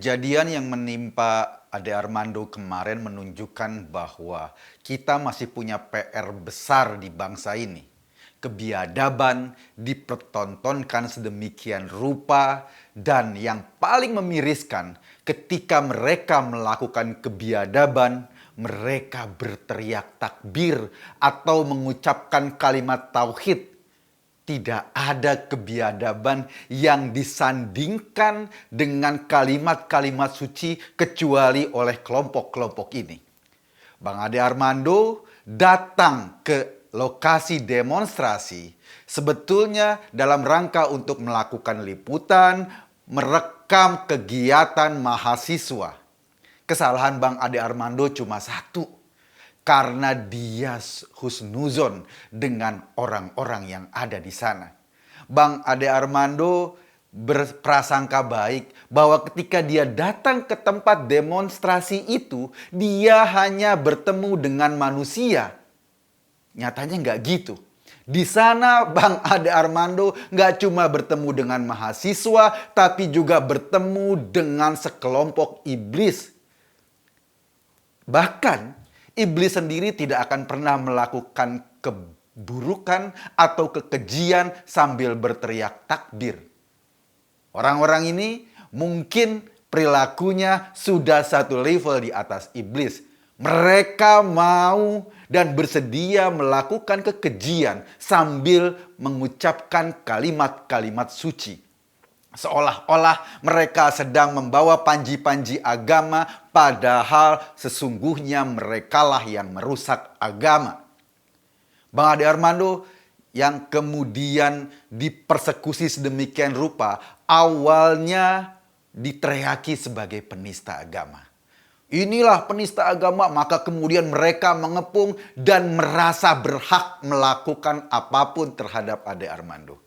Kejadian yang menimpa Ade Armando kemarin menunjukkan bahwa kita masih punya PR besar di bangsa ini. Kebiadaban dipertontonkan sedemikian rupa dan yang paling memiriskan ketika mereka melakukan kebiadaban, mereka berteriak takbir atau mengucapkan kalimat tauhid. Tidak ada kebiadaban yang disandingkan dengan kalimat-kalimat suci kecuali oleh kelompok-kelompok ini. Bang Ade Armando datang ke lokasi demonstrasi sebetulnya dalam rangka untuk melakukan liputan, merekam kegiatan mahasiswa. Kesalahan Bang Ade Armando cuma satu. Karena dia husnuzon dengan orang-orang yang ada di sana. Bang Ade Armando berprasangka baik bahwa ketika dia datang ke tempat demonstrasi itu, dia hanya bertemu dengan manusia. Nyatanya nggak gitu. Di sana Bang Ade Armando nggak cuma bertemu dengan mahasiswa, tapi juga bertemu dengan sekelompok iblis. Bahkan iblis sendiri tidak akan pernah melakukan keburukan atau kekejian sambil berteriak takbir. Orang-orang ini mungkin perilakunya sudah satu level di atas iblis. Mereka mau dan bersedia melakukan kekejian sambil mengucapkan kalimat-kalimat suci. Seolah-olah mereka sedang membawa panji-panji agama, padahal sesungguhnya merekalah yang merusak agama. Bang Ade Armando yang kemudian dipersekusi sedemikian rupa, awalnya diteriaki sebagai penista agama. Inilah penista agama, maka kemudian mereka mengepung dan merasa berhak melakukan apapun terhadap Ade Armando.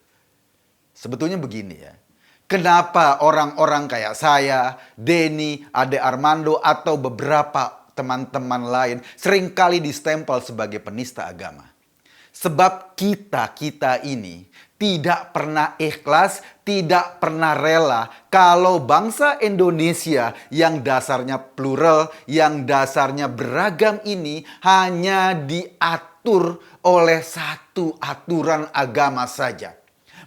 Sebetulnya begini ya. Kenapa orang-orang kayak saya, Denny, Ade Armando, atau beberapa teman-teman lain seringkali distempel sebagai penista agama? Sebab kita ini tidak pernah ikhlas, tidak pernah rela kalau bangsa Indonesia yang dasarnya plural, yang dasarnya beragam ini hanya diatur oleh satu aturan agama saja.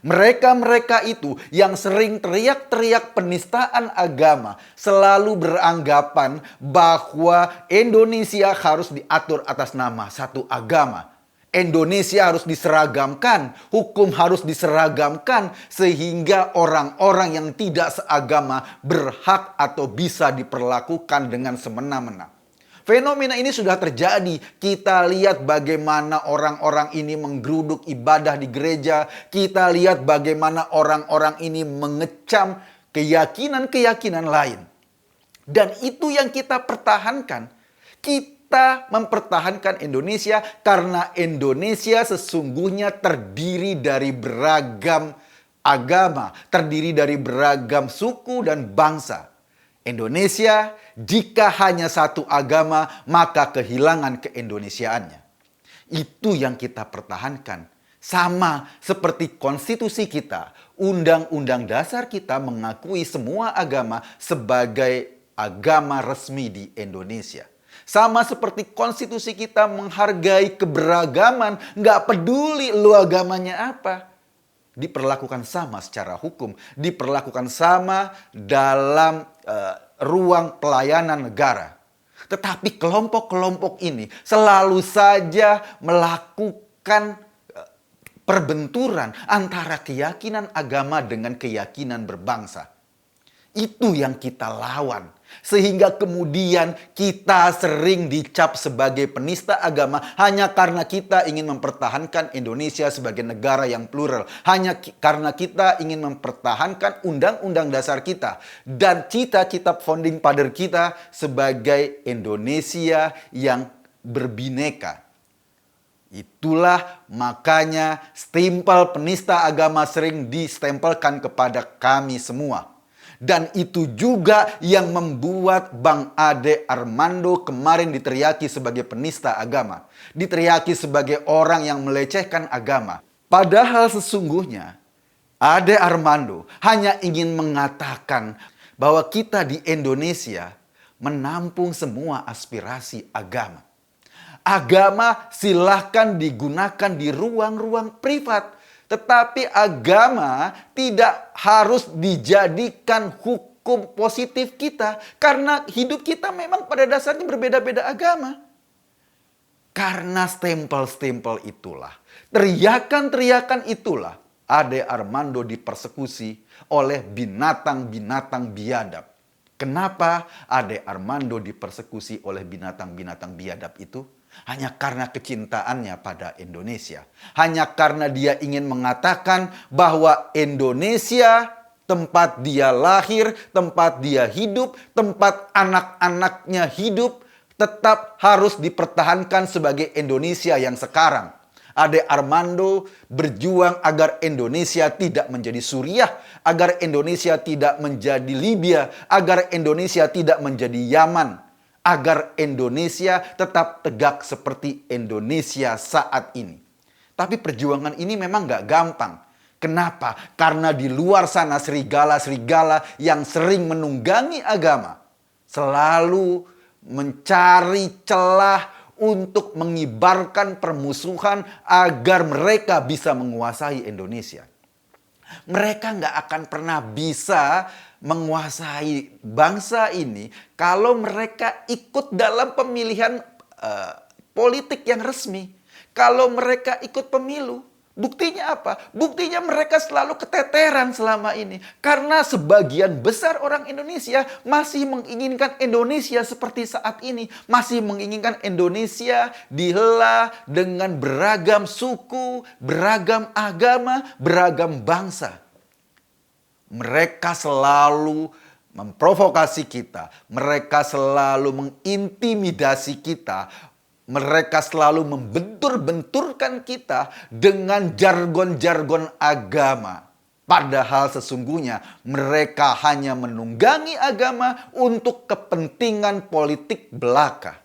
Mereka-mereka itu yang sering teriak-teriak penistaan agama selalu beranggapan bahwa Indonesia harus diatur atas nama satu agama. Indonesia harus diseragamkan, hukum harus diseragamkan sehingga orang-orang yang tidak seagama berhak atau bisa diperlakukan dengan semena-mena. Fenomena ini sudah terjadi. Kita lihat bagaimana orang-orang ini menggeruduk ibadah di gereja. Kita lihat bagaimana orang-orang ini mengecam keyakinan-keyakinan lain. Dan itu yang kita pertahankan. Kita mempertahankan Indonesia karena Indonesia sesungguhnya terdiri dari beragam agama, terdiri dari beragam suku dan bangsa. Indonesia jika hanya satu agama, maka kehilangan keindonesiaannya. Itu yang kita pertahankan. Sama seperti konstitusi kita, undang-undang dasar kita mengakui semua agama sebagai agama resmi di Indonesia. Sama seperti konstitusi kita menghargai keberagaman, nggak peduli lu agamanya apa. Diperlakukan sama secara hukum, diperlakukan sama dalam ruang pelayanan negara. Tetapi kelompok-kelompok ini selalu saja melakukan perbenturan antara keyakinan agama dengan keyakinan berbangsa. Itu yang kita lawan. Sehingga kemudian kita sering dicap sebagai penista agama hanya karena kita ingin mempertahankan Indonesia sebagai negara yang plural. Hanya karena kita ingin mempertahankan undang-undang dasar kita. Dan cita-cita founding father kita sebagai Indonesia yang berbineka. Itulah makanya stempel penista agama sering distempelkan kepada kami semua. Dan itu juga yang membuat Bang Ade Armando kemarin diteriaki sebagai penista agama. Diteriaki sebagai orang yang melecehkan agama. Padahal sesungguhnya Ade Armando hanya ingin mengatakan bahwa kita di Indonesia menampung semua aspirasi agama. Agama silahkan digunakan di ruang-ruang privat. Tetapi agama tidak harus dijadikan hukum positif kita. Karena hidup kita memang pada dasarnya berbeda-beda agama. Karena stempel-stempel itulah, teriakan-teriakan itulah, Ade Armando dipersekusi oleh binatang-binatang biadab. Kenapa Ade Armando dipersekusi oleh binatang-binatang biadab itu? Hanya karena kecintaannya pada Indonesia. Hanya karena dia ingin mengatakan bahwa Indonesia tempat dia lahir, tempat dia hidup, tempat anak-anaknya hidup, tetap harus dipertahankan sebagai Indonesia yang sekarang. Ade Armando berjuang agar Indonesia tidak menjadi Suriah, agar Indonesia tidak menjadi Libya, agar Indonesia tidak menjadi Yaman, agar Indonesia tetap tegak seperti Indonesia saat ini. Tapi perjuangan ini memang gak gampang. Kenapa? Karena di luar sana serigala-serigala yang sering menunggangi agama selalu mencari celah untuk mengibarkan permusuhan agar mereka bisa menguasai Indonesia. Mereka nggak akan pernah bisa menguasai bangsa ini kalau mereka ikut dalam pemilihan politik yang resmi. Kalau mereka ikut pemilu, buktinya apa? Buktinya mereka selalu keteteran selama ini. Karena sebagian besar orang Indonesia masih menginginkan Indonesia seperti saat ini. Masih menginginkan Indonesia dihela dengan beragam suku, beragam agama, beragam bangsa. Mereka selalu memprovokasi kita. Mereka selalu mengintimidasi kita. Mereka selalu membentur-benturkan kita dengan jargon-jargon agama. Padahal sesungguhnya mereka hanya menunggangi agama untuk kepentingan politik belaka.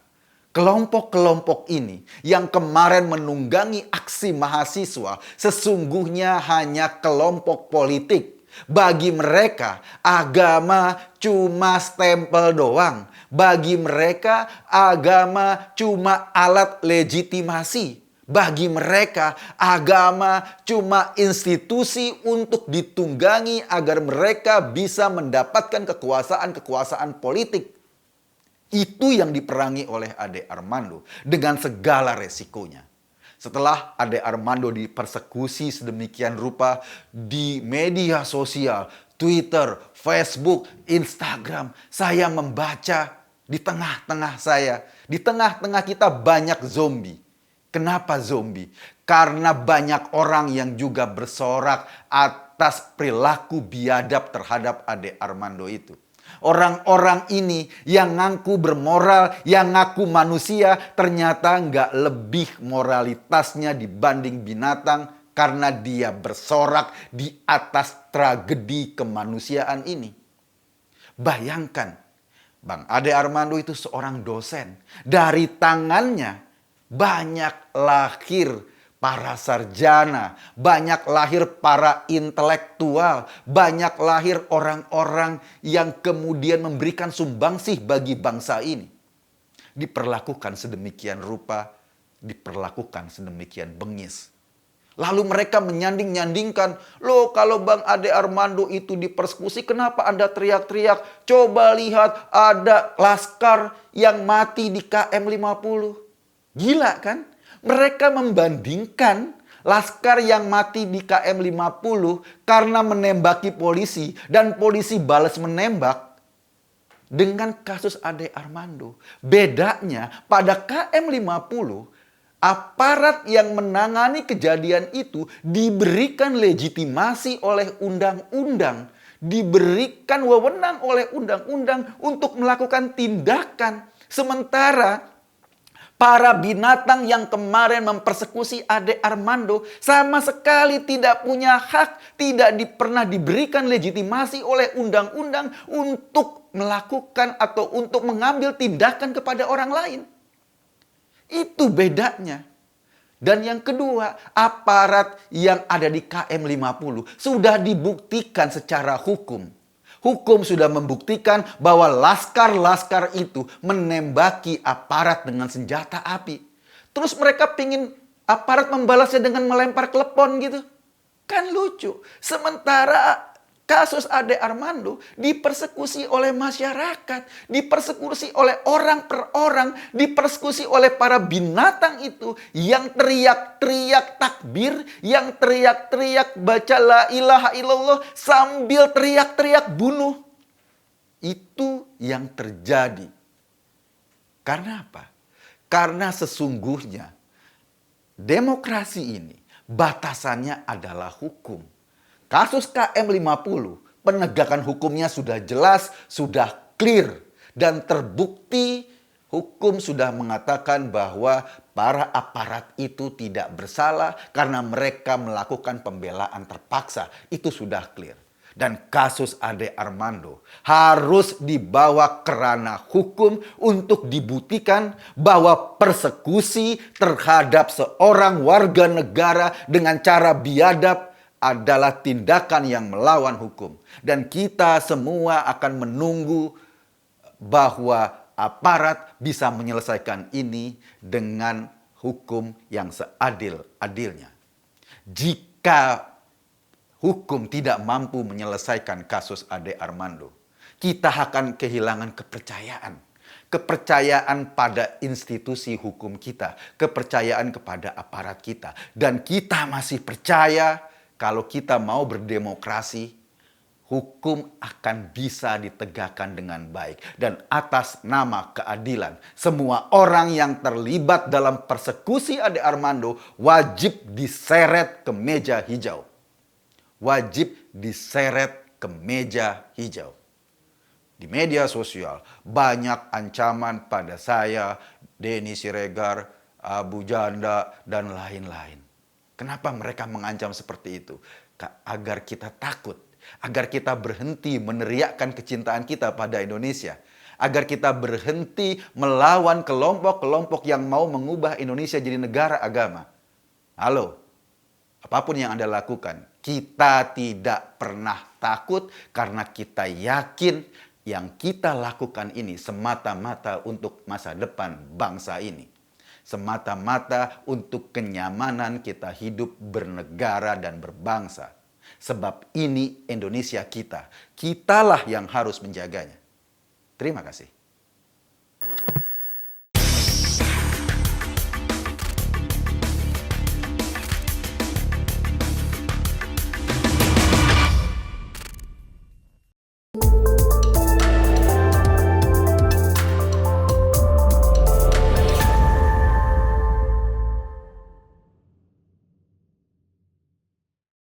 Kelompok-kelompok ini yang kemarin menunggangi aksi mahasiswa sesungguhnya hanya kelompok politik. Bagi mereka, agama cuma stempel doang. Bagi mereka, agama cuma alat legitimasi. Bagi mereka, agama cuma institusi untuk ditunggangi agar mereka bisa mendapatkan kekuasaan-kekuasaan politik. Itu yang diperangi oleh Ade Armando dengan segala resikonya. Setelah Ade Armando dipersekusi sedemikian rupa di media sosial, Twitter, Facebook, Instagram, saya membaca di tengah-tengah kita banyak zombie. Kenapa zombie? Karena banyak orang yang juga bersorak atas perilaku biadab terhadap Ade Armando itu. Orang-orang ini yang ngaku bermoral, yang ngaku manusia, ternyata nggak lebih moralitasnya dibanding binatang karena dia bersorak di atas tragedi kemanusiaan ini. Bayangkan, Bang Ade Armando itu seorang dosen. Dari tangannya banyak lahir para sarjana, banyak lahir para intelektual, banyak lahir orang-orang yang kemudian memberikan sumbangsih bagi bangsa ini. Diperlakukan sedemikian rupa, diperlakukan sedemikian bengis. Lalu mereka menyanding-nyandingkan, loh kalau Bang Ade Armando itu dipersekusi, kenapa Anda teriak-teriak? Coba lihat ada laskar yang mati di KM 50. Gila kan? Mereka membandingkan laskar yang mati di KM 50 karena menembaki polisi dan polisi balas menembak dengan kasus Ade Armando. Bedanya pada KM 50 aparat yang menangani kejadian itu diberikan legitimasi oleh undang-undang, diberikan wewenang oleh undang-undang untuk melakukan tindakan. Sementara para binatang yang kemarin mempersekusi Ade Armando sama sekali tidak punya hak, tidak pernah diberikan legitimasi oleh undang-undang untuk melakukan atau untuk mengambil tindakan kepada orang lain. Itu bedanya. Dan yang kedua, aparat yang ada di KM 50 sudah dibuktikan secara hukum. Hukum sudah membuktikan bahwa laskar-laskar itu menembaki aparat dengan senjata api. Terus mereka pingin aparat membalasnya dengan melempar klepon gitu. Kan lucu. Sementara kasus Ade Armando dipersekusi oleh masyarakat, dipersekusi oleh orang per orang, dipersekusi oleh para binatang itu yang teriak-teriak takbir, yang teriak-teriak baca la ilaha illallah sambil teriak-teriak bunuh. Itu yang terjadi. Karena apa? Karena sesungguhnya demokrasi ini batasannya adalah hukum. Kasus KM50, penegakan hukumnya sudah jelas, sudah clear. Dan terbukti hukum sudah mengatakan bahwa para aparat itu tidak bersalah karena mereka melakukan pembelaan terpaksa. Itu sudah clear. Dan kasus Ade Armando harus dibawa ke ranah hukum untuk dibuktikan bahwa persekusi terhadap seorang warga negara dengan cara biadab adalah tindakan yang melawan hukum. Dan kita semua akan menunggu bahwa aparat bisa menyelesaikan ini dengan hukum yang seadil-adilnya. Jika hukum tidak mampu menyelesaikan kasus Ade Armando, kita akan kehilangan kepercayaan. Kepercayaan pada institusi hukum kita, kepercayaan kepada aparat kita. Dan kita masih percaya kalau kita mau berdemokrasi, hukum akan bisa ditegakkan dengan baik. Dan atas nama keadilan, semua orang yang terlibat dalam persekusi Ade Armando wajib diseret ke meja hijau. Wajib diseret ke meja hijau. Di media sosial banyak ancaman pada saya, Denny Siregar, Abu Janda, dan lain-lain. Kenapa mereka mengancam seperti itu? Agar kita takut, agar kita berhenti meneriakkan kecintaan kita pada Indonesia, agar kita berhenti melawan kelompok-kelompok yang mau mengubah Indonesia jadi negara agama. Halo, apapun yang Anda lakukan, kita tidak pernah takut karena kita yakin yang kita lakukan ini semata-mata untuk masa depan bangsa ini. Semata-mata untuk kenyamanan kita hidup bernegara dan berbangsa. Sebab ini Indonesia kita. Kitalah yang harus menjaganya. Terima kasih.